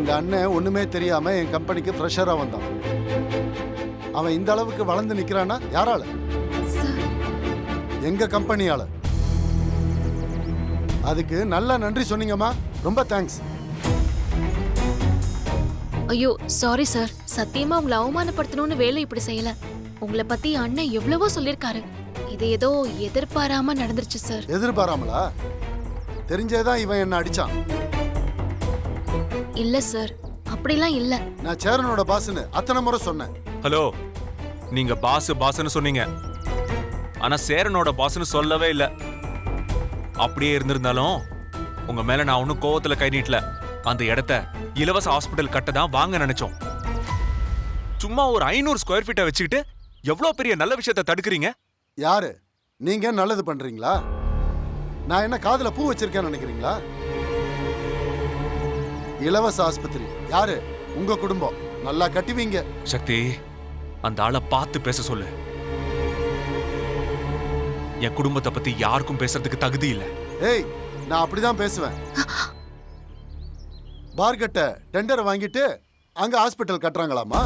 உங்க அண்ணன் ஒண்ணுமே தெரியாம என் கம்பெனிக்கு ஃப்ரெஷரா வந்தான். அவன் இந்த அளவுக்கு வளர்ந்து நிக்கிறான்னா யாரால? சார், எங்க கம்பெனியால. அதுக்கு நல்லா நன்றி சொன்னீங்கம்மா. ரொம்ப தேங்க்ஸ். ஐயோ சாரி சார். சத்தியமா உங்களை அவமானப்படுத்தணும்னு வேலை இப்படி செய்யல. உங்களை பத்தி அண்ணன் எவ்வளவோ சொல்லிருக்காரு. இது ஏதோ எதிர்பாராம நடந்துருச்சு சார். எதிர்பாராமலா? தெரிஞ்சேதான் இவன் என்ன அடிச்சான். இல்ல சார், அப்படிலாம் இல்ல. நான் சேரனோட பாஸ்னு அத்தனை முறை சொன்னேன். ஹலோ, நீங்க பாஸ்னு சொன்னீங்க, ஆனா சேரனோட பாஸ்னு சொல்லவே இல்ல. அப்படியே இருந்திருந்தாலும் உங்க மேல நான் ஒன்னும் கோவத்துல கை நீட்டல. அந்த இடத்த இலவச ஹாஸ்பிட்டல் கட்ட தான் வாங்க நினைச்சோம். சும்மா ஒரு 500 ஸ்கொயர் ஃபீட்டை வச்சுக்கிட்டு எவ்வளவு பெரிய நல்ல விஷயத்தை தடுக்கிறீங்க. யாரு நீங்க? நல்லது பண்றீங்களா? நான் என்ன காதுல பூ வச்சிருக்கேன்னு நினைக்கிறீங்களா? இலவச ஆஸ்பத்திரி யாரு? உங்க குடும்பம். நல்லா கட்டுவீங்க. சக்தி, அந்த ஆளை பார்த்து பேச சொல்லு. என் குடும்பத்தை பத்தி யாருக்கும் பேசுறதுக்கு தகுதி இல்ல. ஏய், நான் அப்படிதான் பேசுவேன். பார்கட்ட டெண்டர் வாங்கிட்டு அங்க ஹாஸ்பிட்டல் கட்டுறாங்களாமா?